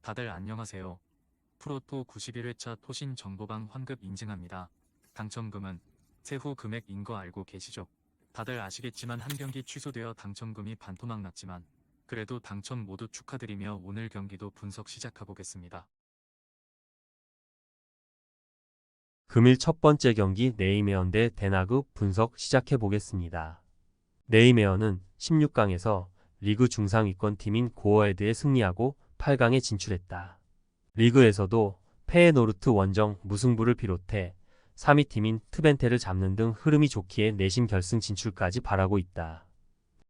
다들 안녕하세요. 프로토 91회차 토신 정보방 환급 인증합니다. 당첨금은 세후 금액인 거 알고 계시죠? 다들 아시겠지만 한 경기 취소되어 당첨금이 반토막 났지만 그래도 당첨 모두 축하드리며 오늘 경기도 분석 시작해보겠습니다. 금일 첫 번째 경기 네이메어 대 데나그 분석 시작해 보겠습니다. 네이메어는 16강에서 리그 중상위권 팀인 고어헤드에 승리하고 8강에 진출했다. 리그에서도 페에노르트 원정 무승부를 비롯해 3위 팀인 트벤테를 잡는 등 흐름이 좋기에 내심 결승 진출까지 바라고 있다.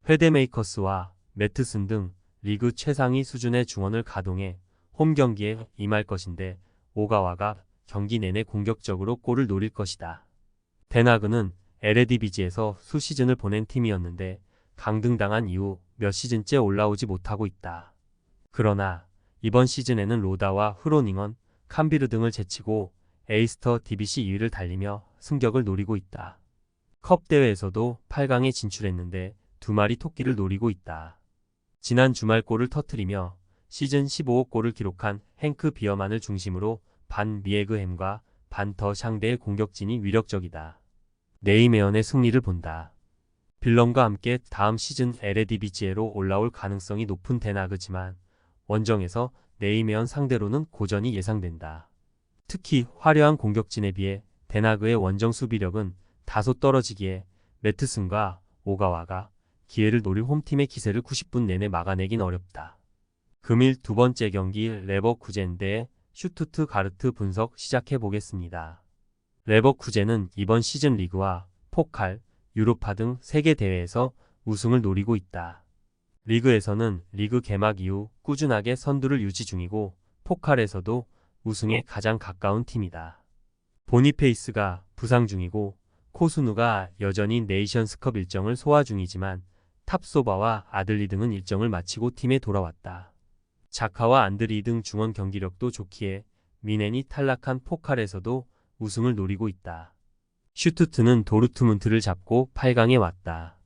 회데메이커스와 매트슨 등 리그 최상위 수준의 중원을 가동해 홈 경기에 임할 것인데 오가와가 경기 내내 공격적으로 골을 노릴 것이다. 데나그는 에레디비지에서 수시즌을 보낸 팀이었는데 강등당한 이후 몇 시즌째 올라오지 못하고 있다. 그러나 이번 시즌에는 로다와 흐로닝언, 캄비르 등을 제치고 에이스터 DBC 2위를 달리며 승격을 노리고 있다. 컵 대회에서도 8강에 진출했는데 두 마리 토끼를 노리고 있다. 지난 주말 골을 터뜨리며 시즌 15호 골을 기록한 행크 비어만을 중심으로 반 미에그햄과 반 더 샹대의 공격진이 위력적이다. 네이메언의 승리를 본다. 빌럼과 함께 다음 시즌 에레디비지에로 올라올 가능성이 높은 데나그지만 원정에서 네이메언 상대로는 고전이 예상된다. 특히 화려한 공격진에 비해 데나그의 원정 수비력은 다소 떨어지기에 매트슨과 오가와가 기회를 노릴 홈팀의 기세를 90분 내내 막아내긴 어렵다. 금일 두 번째 경기 레버쿠젠 대 슈투트가르트 분석 시작해 보겠습니다. 레버쿠젠은 이번 시즌 리그와 포칼, 유로파 등 세계 대회에서 우승을 노리고 있다. 리그에서는 리그 개막 이후 꾸준하게 선두를 유지 중이고 포칼에서도 우승에 가장 가까운 팀이다. 보니페이스가 부상 중이고 코스누가 여전히 네이션스컵 일정을 소화 중이지만 탑소바와 아들리 등은 일정을 마치고 팀에 돌아왔다. 자카와 안드리 등 중원 경기력도 좋기에 미넨이 탈락한 포칼에서도 우승을 노리고 있다. 슈투트는 도르트문트를 잡고 8강에 왔다.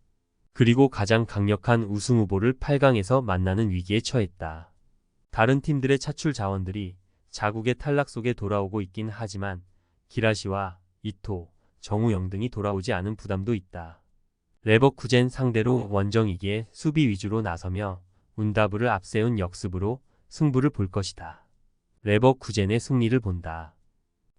그리고 가장 강력한 우승 후보를 8강에서 만나는 위기에 처했다. 다른 팀들의 차출 자원들이 자국의 탈락 속에 돌아오고 있긴 하지만 기라시와 이토, 정우영 등이 돌아오지 않은 부담도 있다. 레버쿠젠 상대로 원정이기에 수비 위주로 나서며 운다브를 앞세운 역습으로 승부를 볼 것이다. 레버쿠젠의 승리를 본다.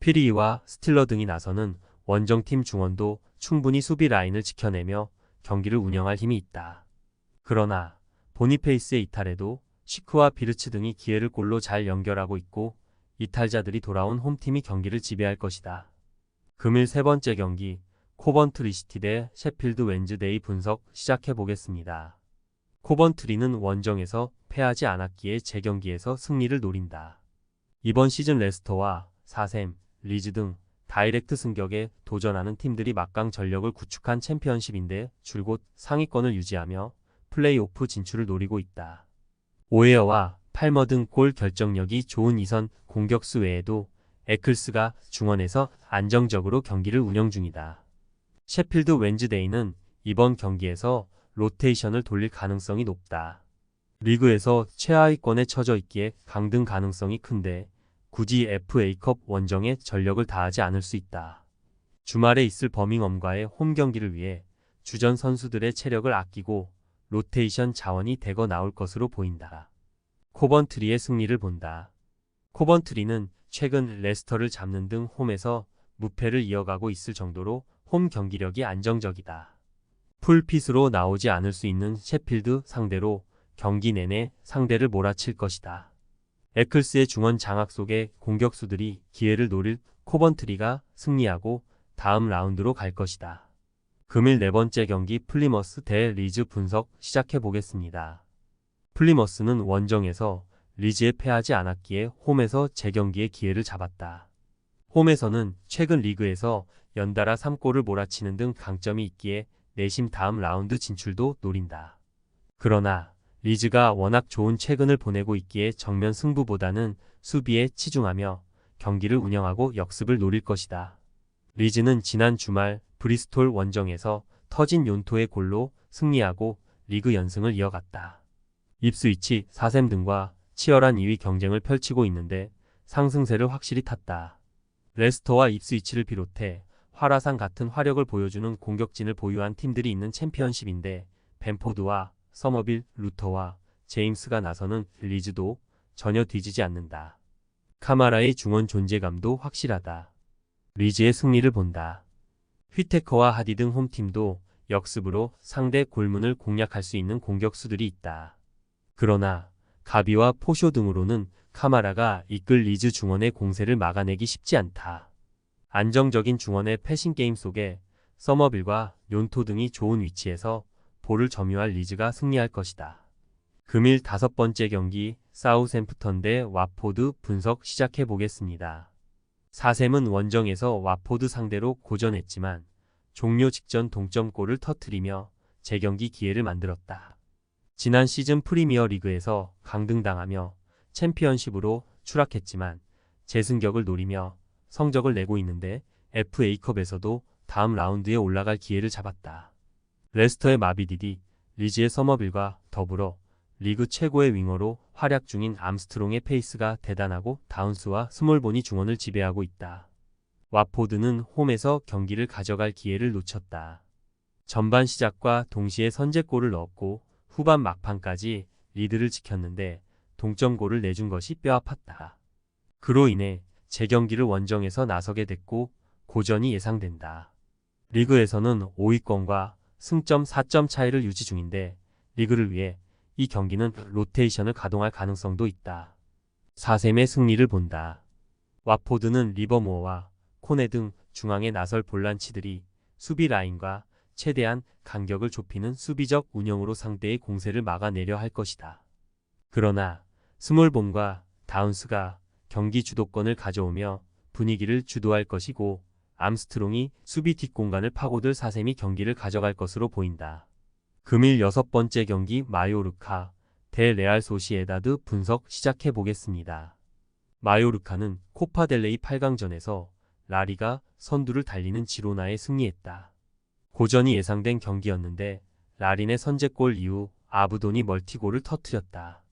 피리와 스틸러 등이 나서는 원정팀 중원도 충분히 수비 라인을 지켜내며 경기를 운영할 힘이 있다. 그러나 보니페이스의 이탈에도 시크와 비르츠 등이 기회를 골로 잘 연결하고 있고 이탈자들이 돌아온 홈팀이 경기를 지배할 것이다. 금일 세 번째 경기 코번트리 시티 대 셰필드 웬즈데이 분석 시작해 보겠습니다. 코번트리는 원정에서 패하지 않았기에 재경기에서 승리를 노린다. 이번 시즌 레스터와 사샘, 리즈 등 다이렉트 승격에 도전하는 팀들이 막강 전력을 구축한 챔피언십인데 줄곧 상위권을 유지하며 플레이오프 진출을 노리고 있다. 오웨어와 팔머 등 골 결정력이 좋은 이선 공격수 외에도 에클스가 중원에서 안정적으로 경기를 운영 중이다. 셰필드 웬즈데이는 이번 경기에서 로테이션을 돌릴 가능성이 높다. 리그에서 최하위권에 처져 있기에 강등 가능성이 큰데 굳이 FA컵 원정에 전력을 다하지 않을 수 있다. 주말에 있을 버밍엄과의 홈 경기를 위해 주전 선수들의 체력을 아끼고 로테이션 자원이 대거 나올 것으로 보인다. 코번트리의 승리를 본다. 코번트리는 최근 레스터를 잡는 등 홈에서 무패를 이어가고 있을 정도로 홈 경기력이 안정적이다. 풀핏으로 나오지 않을 수 있는 셰필드 상대로 경기 내내 상대를 몰아칠 것이다. 에클스의 중원 장악 속에 공격수들이 기회를 노릴 코번트리가 승리하고 다음 라운드로 갈 것이다. 금일 네 번째 경기 플리머스 대 리즈 분석 시작해 보겠습니다. 플리머스는 원정에서 리즈에 패하지 않았기에 홈에서 재경기의 기회를 잡았다. 홈에서는 최근 리그에서 연달아 3골을 몰아치는 등 강점이 있기에 내심 다음 라운드 진출도 노린다. 그러나 리즈가 워낙 좋은 최근을 보내고 있기에 정면 승부보다는 수비에 치중하며 경기를 운영하고 역습을 노릴 것이다. 리즈는 지난 주말 브리스톨 원정에서 터진 연토의 골로 승리하고 리그 연승을 이어갔다. 입스위치, 사샘 등과 치열한 2위 경쟁을 펼치고 있는데 상승세를 확실히 탔다. 레스터와 입스위치를 비롯해 화라산 같은 화력을 보여주는 공격진을 보유한 팀들이 있는 챔피언십인데 벤포드와 서머빌, 루터와 제임스가 나서는 리즈도 전혀 뒤지지 않는다. 카마라의 중원 존재감도 확실하다. 리즈의 승리를 본다. 휘테커와 하디 등 홈팀도 역습으로 상대 골문을 공략할 수 있는 공격수들이 있다. 그러나 가비와 포쇼 등으로는 카마라가 이끌 리즈 중원의 공세를 막아내기 쉽지 않다. 안정적인 중원의 패싱 게임 속에 서머빌과 욘토 등이 좋은 위치에서 볼을 점유할 리즈가 승리할 것이다. 금일 5번째 경기 사우샘프턴 대 와포드 분석 시작해 보겠습니다. 사샘은 원정에서 와포드 상대로 고전했지만 종료 직전 동점골을 터뜨리며 재경기 기회를 만들었다. 지난 시즌 프리미어 리그에서 강등당하며 챔피언십으로 추락했지만 재승격을 노리며 성적을 내고 있는데 FA컵에서도 다음 라운드에 올라갈 기회를 잡았다. 레스터의 마비디디, 리즈의 서머빌과 더불어 리그 최고의 윙어로 활약 중인 암스트롱의 페이스가 대단하고 다운스와 스몰본이 중원을 지배하고 있다. 와포드는 홈에서 경기를 가져갈 기회를 놓쳤다. 전반 시작과 동시에 선제골을 넣었고 후반 막판까지 리드를 지켰는데 동점골을 내준 것이 뼈아팠다. 그로 인해 재경기를 원정에서 나서게 됐고 고전이 예상된다. 리그에서는 5위권과 승점 4점 차이를 유지 중인데 리그를 위해 이 경기는 로테이션을 가동할 가능성도 있다. 4셈의 승리를 본다. 와포드는 리버모어와 코네 등 중앙에 나설 볼란치들이 수비 라인과 최대한 간격을 좁히는 수비적 운영으로 상대의 공세를 막아내려 할 것이다. 그러나 스몰본과 다운스가 경기 주도권을 가져오며 분위기를 주도할 것이고 암스트롱이 수비 뒷공간을 파고들 4셈이 경기를 가져갈 것으로 보인다. 금일 6번째 경기 마요르카 대 레알 소시에다드 분석 시작해 보겠습니다. 마요르카는 코파델레이 8강전에서 라리가 선두를 달리는 지로나에 승리했다. 고전이 예상된 경기였는데 라린의 선제골 이후 아브돈이 멀티골을 터뜨렸다.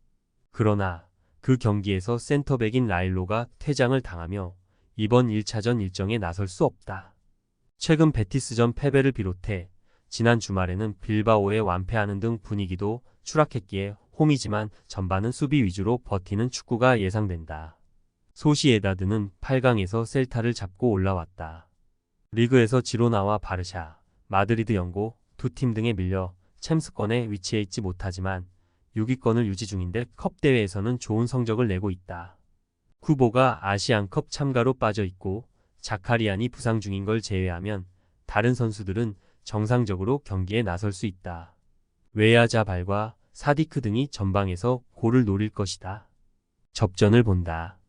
그러나 그 경기에서 센터백인 라일로가 퇴장을 당하며 이번 1차전 일정에 나설 수 없다. 최근 베티스전 패배를 비롯해 지난 주말에는 빌바오에 완패하는 등 분위기도 추락했기에 홈이지만 전반은 수비 위주로 버티는 축구가 예상된다. 소시에다드는 8강에서 셀타를 잡고 올라왔다. 리그에서 지로나와 바르샤, 마드리드 연고 두 팀 등에 밀려 챔스권에 위치해 있지 못하지만 6위권을 유지 중인데 컵 대회에서는 좋은 성적을 내고 있다. 쿠보가 아시안컵 참가로 빠져 있고 자카리안이 부상 중인 걸 제외하면 다른 선수들은 정상적으로 경기에 나설 수 있다. 웨야자발과 사디크 등이 전방에서 골을 노릴 것이다. 접전을 본다.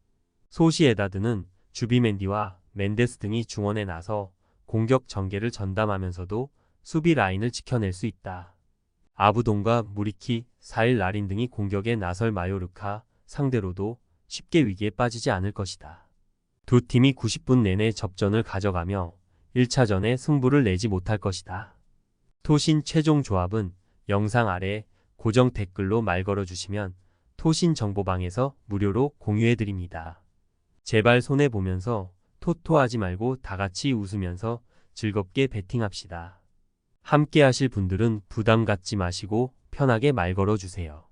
소시에다드는 주비멘디와 멘데스 등이 중원에 나서 공격 전개를 전담하면서도 수비 라인을 지켜낼 수 있다. 아부돈과 무리키, 사일 라린 등이 공격에 나설 마요르카 상대로도 쉽게 위기에 빠지지 않을 것이다. 두 팀이 90분 내내 접전을 가져가며 1차전에 승부를 내지 못할 것이다. 토신 최종 조합은 영상 아래 고정 댓글로 말 걸어주시면 토신 정보방에서 무료로 공유해드립니다. 제발 손해보면서 토토하지 말고 다같이 웃으면서 즐겁게 베팅합시다. 함께 하실 분들은 부담 갖지 마시고 편하게 말 걸어주세요.